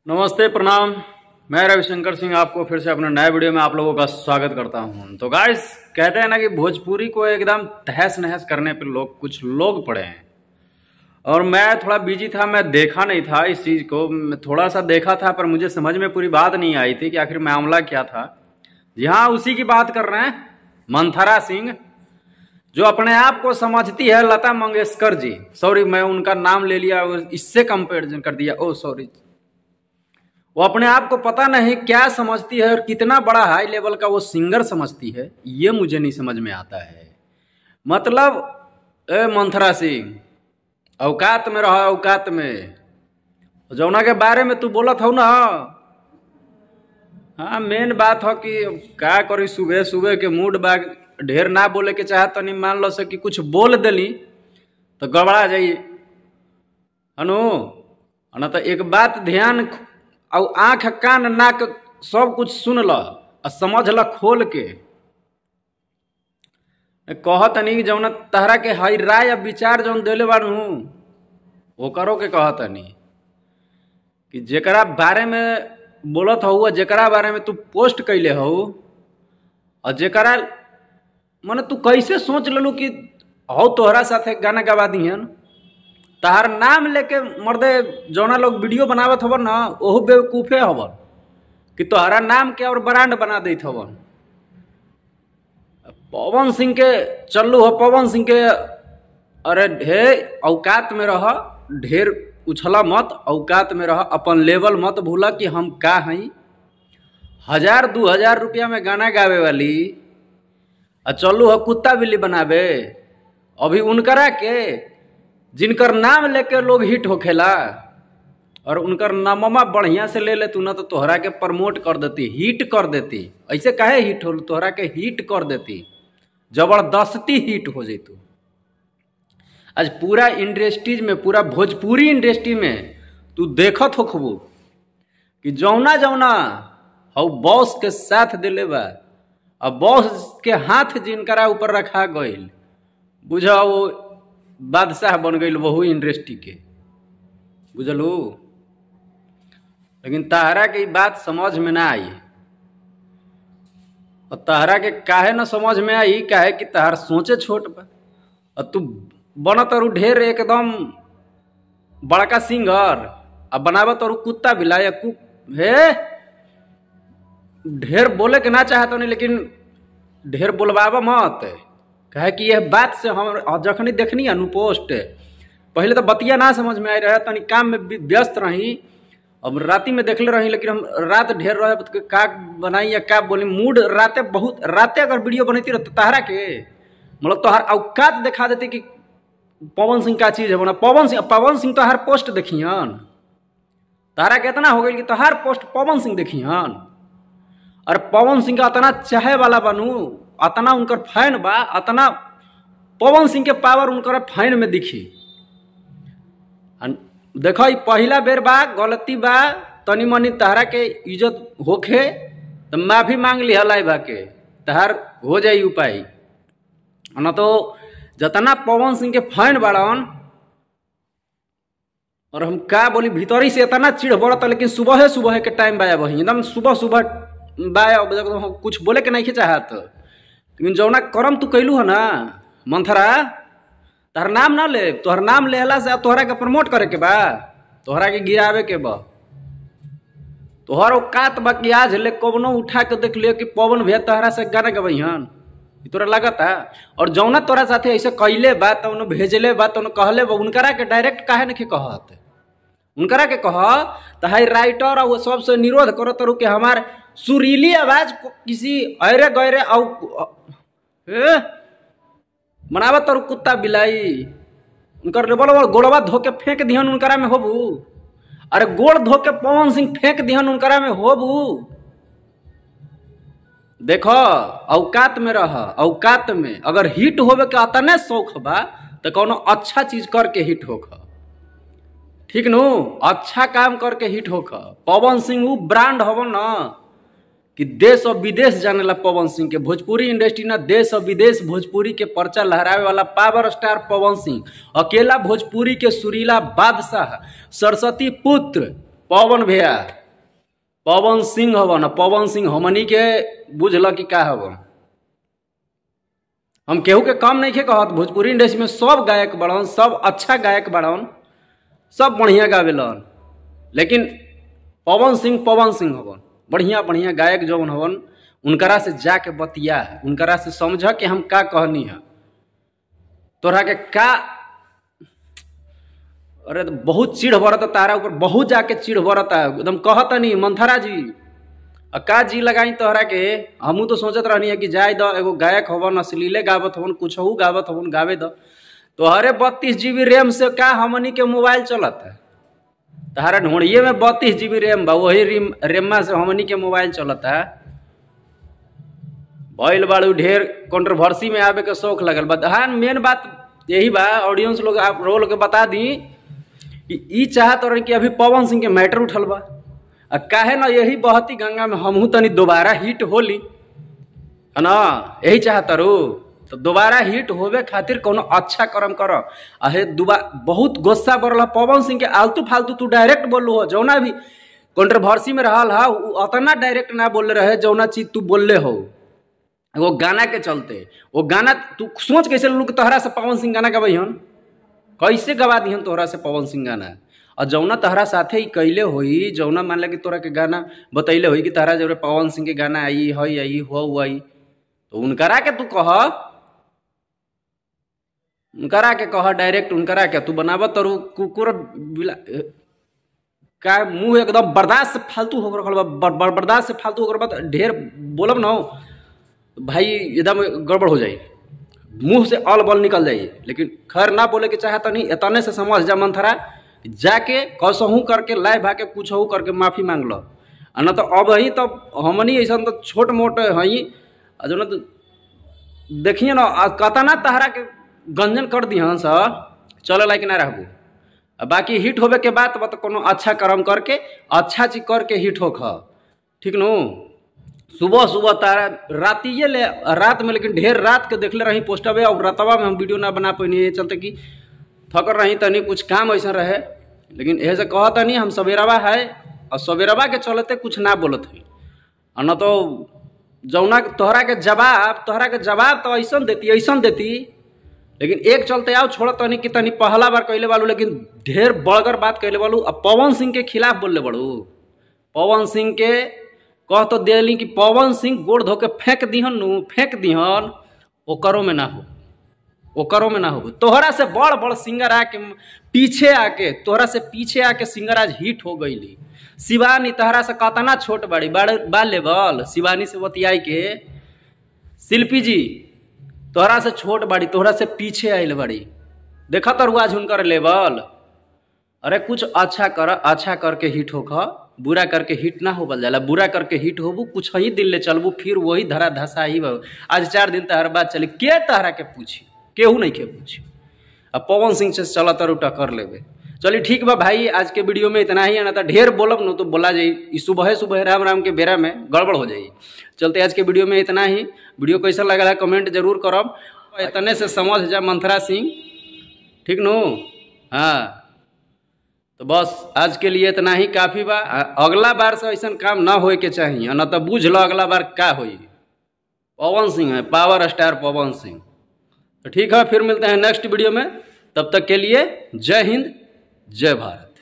नमस्ते, प्रणाम। मैं रविशंकर सिंह आपको फिर से अपने नए वीडियो में आप लोगों का स्वागत करता हूं। तो गाइस, कहते हैं ना कि भोजपुरी को एकदम तहस नहस करने पे कुछ लोग पड़े हैं। और मैं थोड़ा बिजी था, मैं देखा नहीं था इस चीज़ को। मैं थोड़ा सा देखा था पर मुझे समझ में पूरी बात नहीं आई थी कि आखिर मामला क्या था। जी हाँ, उसी की बात कर रहे हैं, मंथरा सिंह, जो अपने आप को समझती है लता मंगेशकर जी। सॉरी, मैं उनका नाम ले लिया, इससे कंपेरिजन कर दिया। ओ सॉरी। वो अपने आप को पता नहीं क्या समझती है और कितना बड़ा हाई लेवल का वो सिंगर समझती है, ये मुझे नहीं समझ में आता है। मतलब मंथरा सिंह, औकात में रहो, औकात में। जौना के बारे में तू बोलत हो ना, हाँ, मेन बात हो कि क्या करी, सुबह सुबह के मूड बा, ढेर ना बोले के चाहत तो नहीं, मान लो से कि कुछ बोल दिली तो गड़बड़ा जाइए अनु। ना तो एक बात ध्यान और आंख कान नाक सब कुछ सुन ल और समझ ल खोल के। कहत नहीं जौन तहरा के हई राय या विचार जौन दिले बारू वो करो के कहत नहीं कि जेकरा बारे में बोलत हो, जेकरा बारे में तू पोस्ट कैले हो, और जेकरा माने तू कैसे सोच ललू कि हो तोहरा साथे गाना गवा दिहन। तहार नाम लेके मर्दे जौना लोग वीडियो बनावत हवन ना, ओहू बेवकूफे हवन कि तोहरा नाम के और ब्रांड बना देत हवन। पवन सिंह के चल्लू हो, पवन सिंह के, अरे ढेर औकात में रह, ढेर उछला मत, औकात में रह, अपन लेवल मत भूला कि हम का हई। 1000-2000 रुपया में गाना गावे वाली और चल्लू हो कुत्ता बिल्ली बनावे। अभी उनकरा के जिनकर नाम लेके लोग हिट होखेला और उनकर नाममा बढ़िया से ले ले तू ना, तो तोहरा के प्रमोट कर देती, हिट कर देती। ऐसे काहे हिट हो, तोहरा के हिट कर देती, जबरदस्ती हिट हो जैतू। आज पूरा इंडस्ट्रीज में, पूरा भोजपुरी इंडस्ट्री में तू देखत होखबू कि जौना जौना हौ बॉस के साथ दिले बा, और बॉस के हाथ जिनकरा ऊपर रखा गईल, बुझा वो बादशाह बन गई वहू इंडस्ट्री के, बुझलू। लेकिन तहरा के बात समझ में ना आई। और तहरा के काहे ना समझ में आई, काहे कि तहर सोचे छोट बा और तू बनत और ढेर एकदम बड़का सिंगर और बनावत और कुत्ता बिलाया हे। ढेर बोले के ना चाहत नहीं, लेकिन ढेर बोलवावा मत। कहे कि यह बात से हम जखनी देखनी अनु पोस्ट, पहले तो बतिया ना समझ में आई रहे, तनी काम में व्यस्त रही। अब राती में देखले रही, लेकिन हम रात ढेर रहे का बनाई या का बोली, मूड राते बहुत राते अगर वीडियो बनती रहे तो तहरा के मतलब तोहर औकात दिखा देती कि पवन सिंह का चीज है बना। पवन सिंह तोहर पोस्ट देखियन, तहरा के इतना हो गई कि तोहर पोस्ट पवन सिंह देखियन। और पवन सिंह का इतना चाहे वाला बनू, अतना उनकर फैन बा, अतना पवन सिंह के पावर उनकर फैन में दिखी। देखो पहला बेर बा, गलती बा, तनी मनी तहरा के इज्जत होखे तो माफी मांग ली हलाई बा के, तहर हो जाई उपाय। न तो जतना पवन सिंह के फैन बाड़न, और हम का बोली भीतरी से इतना चिढ़ बढ़ता, लेकिन सुबह सुबह के टाइम बाया वही एकदम सुबह सुबह बाया, कुछ बोले के नहीं चाहत। लेकिन जौना करम तू कैलू है ना मंथरा, तोहर नाम ना ले, तोहर नाम लेला से तोहरा के प्रमोट करे के बा, तोहरा के गिरावे के बा। तोहर औकात बा कि आज ले कौनो उठा के देख लियो कि पवन भैया तोहरा से गाना गवैहन, तोरा लगता। और जौना तोरा साथे ऐसे कैले बा, तो भेजले बा, तो कहले बा, उनकरा के डायरेक्ट काहे नहीं कहत, उनकरा के कह तो हाई राइटर और वो सबसे निरोध करो तरु के हमार सुरीली आवाज को किसी अरे गहरे मनावत और कुत्ता बिलाई, उनकर बोल गोड़वा धोके फेंक दिहन उनकरा में होबू। अरे गोड़ धोके पवन सिंह फेंक दिहन उनकरा में होबू। देखो औकात में रह, औकात में। अगर हिट होवे के अतने शौक बा तो कोनो अच्छा चीज करके हिट होख, ठीक नु, अच्छा काम करके हिट होख। पवन सिंह वो ब्रांड हवन न, कि देश और विदेश जाने ला पवन सिंह के। भोजपुरी इंडस्ट्री ना देश और विदेश भोजपुरी के पर्चा लहरावे वाला पावर स्टार पवन सिंह, अकेला भोजपुरी के सुरीला बादशाह, सरस्वती पुत्र पवन भैया, पवन सिंह हवन। पवन सिंह हमनी के बुझल कि का हवन। हम केहू के कम नहीं के कहत, भोजपुरी इंडस्ट्री में सब गायक बड़न, सब अच्छा गायक बड़न, सब बढ़िया गावेलन, लेकिन पवन सिंह हवन। बढ़िया बढ़िया गायक जौन हवन उनकरा से जाके बतिया, उनकरा से समझ कि हम का कहनी है, तोरा के का। अरे बहुत चिढ़ बरता तारा ऊपर, बहुत जाके चिढ़ बरता एकदम। कहता नहीं मंथरा जी का जी लगाई तोहरा के। हमू तो सोचत रहनी है कि जाए द, एगो गायक हवन, अश्लीले गावत हवन, कुछ गावत हवन, गावे द। तोहरे 32 GB रैम से का हमनी के मोबाइल चलत है। तहारा ढूंढिए में 32 GB रैम बा, वही रेमा से हमनी के मोबाइल चलता है। भइल बाड़ू ढेर कंट्रोवर्सी में आवे के शौक लगल बा। हाँ, मेन बात यही बा, ऑडियंस लोग आप रोल के बता दी कि ई चाहत रहे कि अभी पवन सिंह के मैटर उठल बा, काहे ना यही बहती गंगा में हमहू तनी दोबारा हिट होली, है ना, यही चाहत रू। तो दोबारा हिट होवे खातिर कोनो अच्छा कर्म करो। अहे बहुत गुस्सा बढ़ल पवन सिंह के, आलतू फालतू तू डायरेक्ट बोलू हो। जौना भी कंट्रोवर्सी में रहल हा उतना डायरेक्ट ना बोले रहे, जौना चीज तू बोलले हो वो गाना के चलते। वो गाना तू सोच कैसे लोग तोहरा से पवन सिंह गाना गवाई हन, कैसे गवा दी हन तोहरा से पवन सिंह गाना। और जौना तहरा साथे ही कैले होई, जौना मान ला कि तोरा के गाना बतैले होई कि तहरा जब पवन सिंह के गाना आई हई आई हो, तो उनकरा के तू कह, उनकरा के कह डायरेक्ट, उनकरा के तू बनावत तरु कुकुर का मुंह एकदम बर्दाश्त से फालतू होकर रखल बा, बर्दाश्त से फालतू होकर बा। ढेर बोलब ना भाई एकदम गड़बड़ हो जाई, मुंह से अल बल निकल जाई। लेकिन खैर ना बोले के चाहता नहीं, इतने से समझ जा मंथरा, जाके कसहू करके लाए भाके कुछहू करके माफी मांग लो। न तो अब ही तो हमनी ऐसा तो छोट मोट हई जो ना, तो देखिए ना कतना तहरा के गंजन कर दी हन सा, चले लायक ना रहबू। बाकी हिट होवे के बाद तो कोनो अच्छा कर्म करके, अच्छा चीज करके हिट हो खा, ठीक नो। सुबह सुबह तारा रातिये ले रात में, लेकिन ढेर रात के देखले रही पोस्टवे, और रातवा में हम वीडियो ना बना पैनी, ये चलते कि थकर रही तनी कुछ काम ऐसा रहे। लेकिन यह से कहता नहीं हम सवेरवा है, और सवेरवा के चलते कुछ ना बोलत है। और न तो जौना तोहरा के जवाब तो ऐसा देती, लेकिन एक चलते आओ छोड़ तनी कि तनी पहला बार कहले वालू, लेकिन ढेर बड़गर बात कहले वालू। अब पवन सिंह के खिलाफ बोलले बड़ू, पवन सिंह के कह तो दिली कि पवन सिंह गोड़ धो के फेंक दिहन, ओकरो में ना हो, ओकरो में ना हो। तोहरा से बड़ बड़ सिंगर आके पीछे आके, तोहरा से पीछे आके सिंगर आज हिट हो गईली। शिवानी तहरा से कतना छोट बड़ी बा लेवल, शिवानी से बतियाई के। शिल्पी जी तोहरा से छोट बड़ी, तोहरा से पीछे आइल बड़ी, देखा तो आज हुनकर लेवल। अरे कुछ अच्छा कर, अच्छा करके हिट हो खा, बुरा करके हिट ना हो बल जाला। बुरा करके हिट होबू, कुछ ही दिन ले चलबू, फिर वही धरा धसा ही बा। आज 4 दिन तहर बात चली, के तहरा के पूछी, केहू नहीं के पूछी। अब पवन सिंह से चला तरुटा कर लेवे। चलिए ठीक बा भाई, आज के वीडियो में इतना ही है। ना तो ढेर बोलब न तो बोला जाई, सुबह सुबह राम राम के बेरा में गड़बड़ हो जाई। चलते आज के वीडियो में इतना ही। वीडियो कैसा लगा है कमेंट जरूर करब। इतने से समझ जा मंथरा सिंह, ठीक नो। हाँ तो बस आज के लिए इतना ही काफ़ी बा। अगला बार से ऐसा काम ना होए के चाहिए, न तो बुझ लो अगला बार क्या होई। पवन सिंह है, पावर स्टार पवन सिंह। तो ठीक है, फिर मिलते हैं नेक्स्ट वीडियो में। तब तक के लिए जय हिंद, जय भारत।